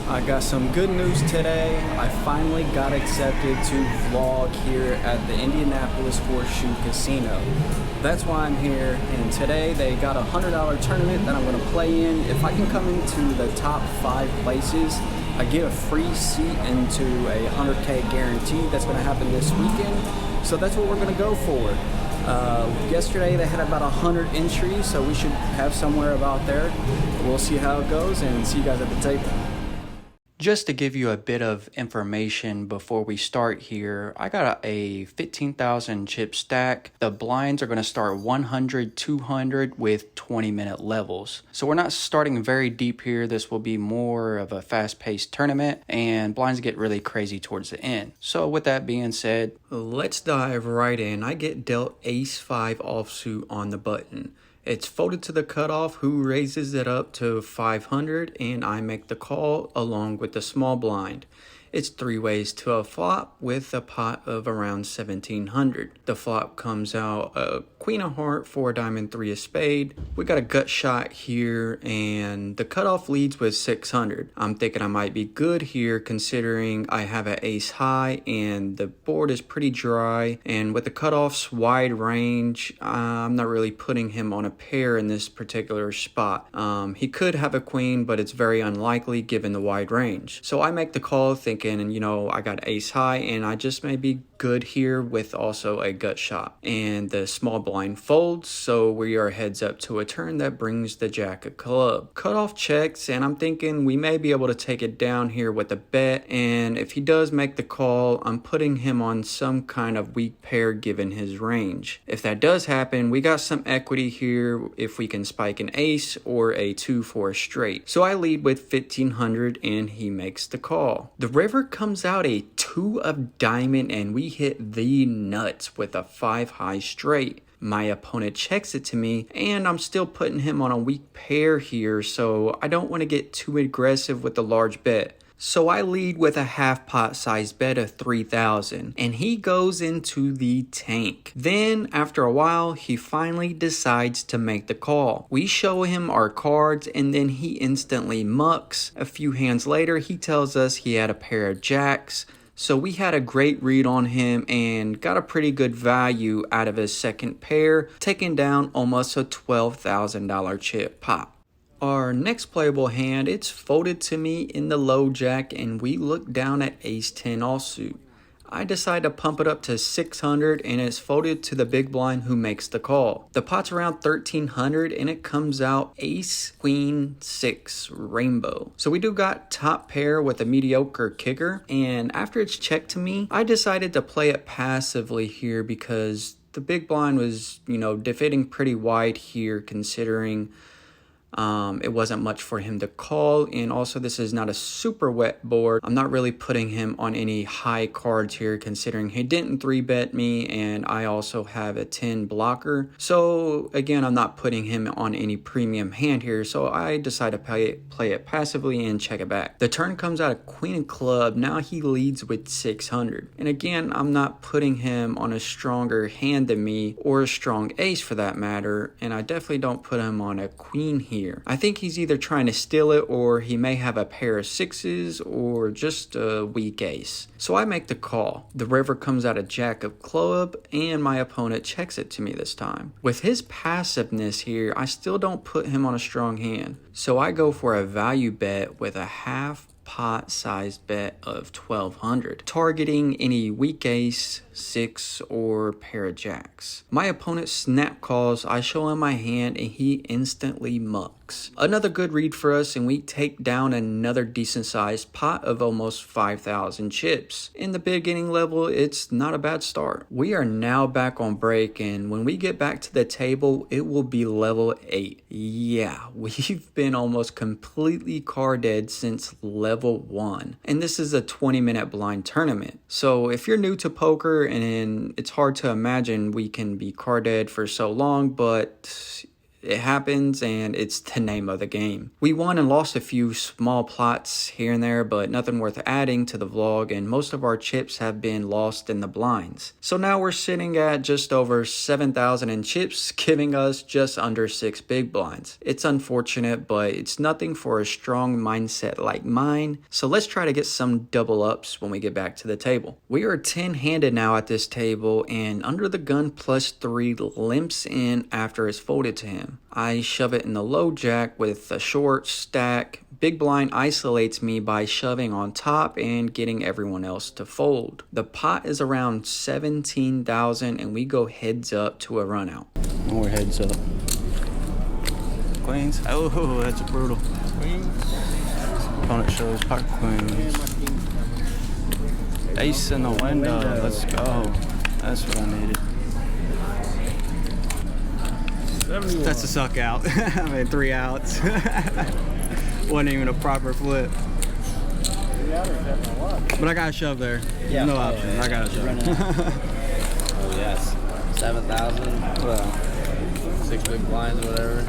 I got some good news today. I finally got accepted to vlog here at the Indianapolis Horseshoe Casino. That's why I'm here, and today they got a $100 tournament that I'm going to play in. If I can come into the top 5 places, I get a free seat into a 100K guarantee that's going to happen this weekend. So that's what we're going to go for. Yesterday they had about 100 entries, so we should have somewhere about there. We'll see how it goes and see you guys at the table. Just to give you a bit of information before we start here, I got a 15,000 chip stack. The blinds are going to start 100, 200 with 20-minute levels. So we're not starting very deep here. This will be more of a fast-paced tournament, and blinds get really crazy towards the end. So with that being said, let's dive right in. I get dealt ace-5 offsuit on the button. It's folded to the cutoff, who raises it up to 500, and I make the call along with the small blind. It's 3 ways to a flop with a pot of around 1,700. The flop comes out a queen of heart, 4 diamond, 3 of spade. We got a gut shot here, and the cutoff leads with 600. I'm thinking I might be good here considering I have an ace high and the board is pretty dry, and with the cutoff's wide range, I'm not really putting him on a pair in this particular spot. He could have a queen, but it's very unlikely given the wide range. So I make the call thinking, and I got ace high and I just may be good here with also a gut shot, and the small blind folds, so we are heads up to a turn that brings the jack of club. Cutoff checks, and I'm thinking we may be able to take it down here with a bet, and if he does make the call, I'm putting him on some kind of weak pair given his range. If that does happen, we got some equity here if we can spike an ace or a 2-4 straight. So I lead with 1,500 and he makes the call. The river comes out a 2 of diamond and we hit the nuts with a 5 high straight. My opponent checks it to me, and I'm still putting him on a weak pair here, so I don't want to get too aggressive with the large bet. So I lead with a half pot size bet of 3,000, and he goes into the tank. Then after a while, he finally decides to make the call. We show him our cards, and then he instantly mucks. A few hands later, he tells us he had a pair of jacks. So we had a great read on him and got a pretty good value out of his second pair, taking down almost a $12,000 chip pop. Our next playable hand, it's folded to me in the low jack and we look down at ace-10 offsuit. I decide to pump it up to 600 and it's folded to the big blind who makes the call. The pot's around 1,300 and it comes out ace, queen, 6, rainbow. So we do got top pair with a mediocre kicker, and after it's checked to me, I decided to play it passively here because the big blind was, defitting pretty wide here considering it wasn't much for him to call, and also this is not a super wet board. I'm not really putting him on any high cards here considering he didn't 3-bet me and I also have a 10 blocker. So again, I'm not putting him on any premium hand here, so I decide to play it passively and check it back. The turn comes out a queen of club. Now he leads with 600, and again, I'm not putting him on a stronger hand than me or a strong ace for that matter, and I definitely don't put him on a queen here. I think he's either trying to steal it or he may have a pair of 6s or just a weak ace. So I make the call. The river comes out a jack of club and my opponent checks it to me this time. With his passiveness here, I still don't put him on a strong hand. So I go for a value bet with a half pot sized bet of 1,200, targeting any weak ace, 6, or pair of jacks. My opponent snap calls, I show him my hand, and he instantly mucks. Another good read for us, and we take down another decent sized pot of almost 5,000 chips. In the beginning level, it's not a bad start. We are now back on break, and when we get back to the table, it will be level 8. Yeah, we've been almost completely card dead since level 1, and this is a 20-minute blind tournament. So if you're new to poker, and it's hard to imagine we can be card dead for so long, but It happens, and it's the name of the game. We won and lost a few small plots here and there, but nothing worth adding to the vlog, and most of our chips have been lost in the blinds. So now we're sitting at just over 7,000 in chips, giving us just under 6 big blinds. It's unfortunate, but it's nothing for a strong mindset like mine, so let's try to get some double ups when we get back to the table. We are 10-handed now at this table, and under the gun +3 limps in after it's folded to him. I shove it in the low jack with a short stack. Big blind isolates me by shoving on top and getting everyone else to fold. The pot is around 17,000 and we go heads up to a run out. More heads up. Queens. Oh, that's brutal. Queens. Opponent shows pocket queens. Ace in the window. Let's go. That's what I needed. That's a suck out. I made 3 outs. Wasn't even a proper flip. But I got a shove there. Yeah. No option. I got a shove. Oh yes. 7,000. Well, 6 big blinds or whatever.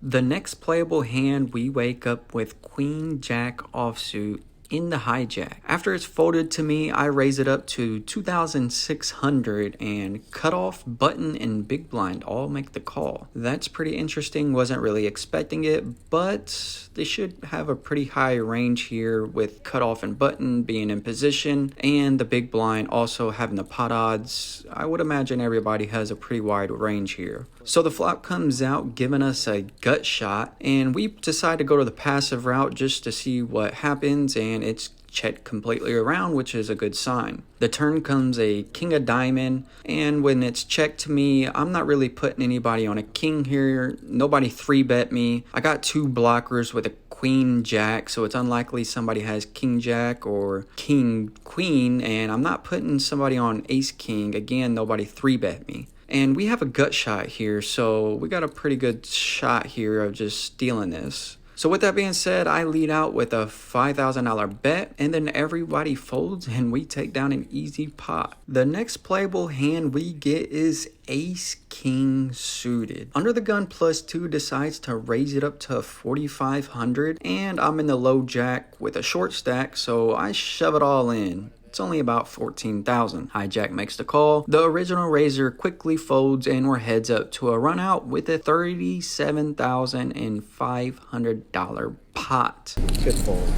The next playable hand, we wake up with Queen Jack offsuit in the hijack. After it's folded to me, I raise it up to 2,600 and cutoff, button, and big blind all make the call. That's pretty interesting. Wasn't really expecting it, but they should have a pretty high range here with cutoff and button being in position and the big blind also having the pot odds. I would imagine everybody has a pretty wide range here. So the flop comes out giving us a gut shot, and we decide to go to the passive route just to see what happens, and it's checked completely around, which is a good sign. The turn comes a king of diamond, and when it's checked to me, I'm not really putting anybody on a king here. Nobody 3-bet me. I got 2 blockers with a queen jack, so it's unlikely somebody has king jack or king queen, and I'm not putting somebody on ace king. Again, nobody 3-bet me. And we have a gut shot here, so we got a pretty good shot here of just stealing this. So with that being said, I lead out with a $5,000 bet, and then everybody folds and we take down an easy pot. The next playable hand we get is ace king suited. Under the gun +2 decides to raise it up to 4,500, and I'm in the low jack with a short stack, so I shove it all in. It's only about 14,000. Hijack makes the call. The original raiser quickly folds and we're heads up to a run out with a $37,500 pot. Good fold.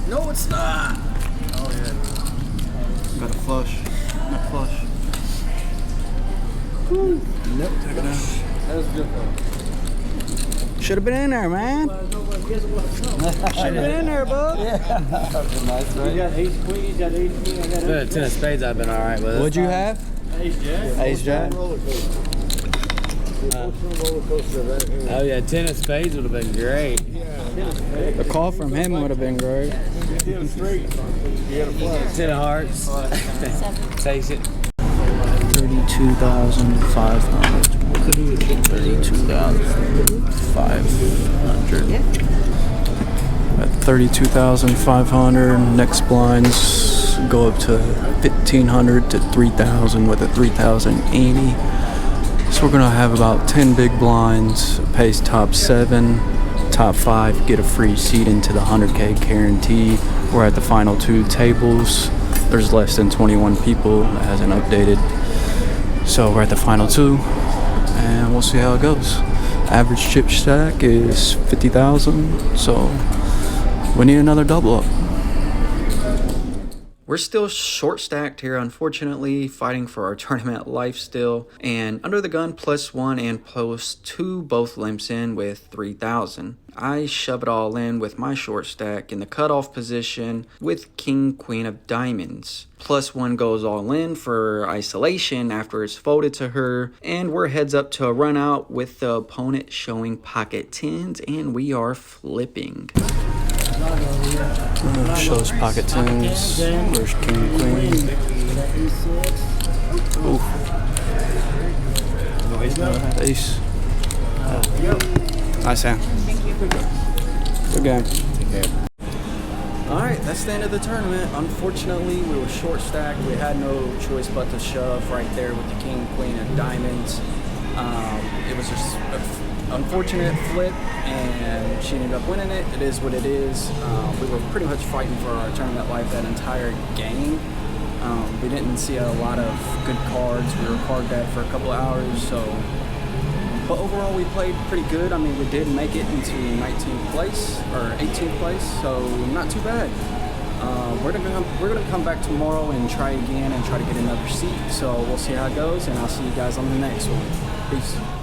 No, it's not. Oh yeah. Got a flush. Not flush. Woo. Nope. Take it out. That was good though. Should have been in there, man. Should have been in there, bud. Yeah. That was nice, right? You got ace queen, you got ace queen, I got ace queen. 10 of spades I've been alright with. What'd you have? Ace jack. Ace jack. Oh yeah, 10 of spades would have been great. The call from him would have been great. 10 of hearts. Takes it. 32,500. 32,500. At 32,500, next blinds go up to 1,500 to 3,000 with a 3,080. So we're gonna have about 10 big blinds. Pays top 7, top 5 get a free seat into the 100K guarantee. We're at the final 2 tables. There's less than 21 people. It hasn't updated. So we're at the final 2, and we'll see how it goes. Average chip stack is 50,000, so we need another double up. We're still short stacked here, unfortunately, fighting for our tournament life still. And under the gun +1 and +2 both limps in with 3,000. I shove it all in with my short stack in the cutoff position with king queen of diamonds. +1 goes all in for isolation after it's folded to her, and we're heads up to a run out with the opponent showing pocket 10s, and we are flipping. Shows pocket 10s. Where's king queen? Ooh. Ace. Nice hand. Good game. All right, that's the end of the tournament. Unfortunately, we were short stacked. We had no choice but to shove right there with the king, queen, and diamonds. It was just an unfortunate flip, and she ended up winning it. It is what it is. We were pretty much fighting for our tournament life that entire game. We didn't see a lot of good cards. We were card dead for a couple of hours, so. But overall, we played pretty good. I mean, we did make it into 19th place or 18th place, so not too bad. We're gonna come back tomorrow and try again and try to get another seat. So we'll see how it goes, and I'll see you guys on the next one. Peace.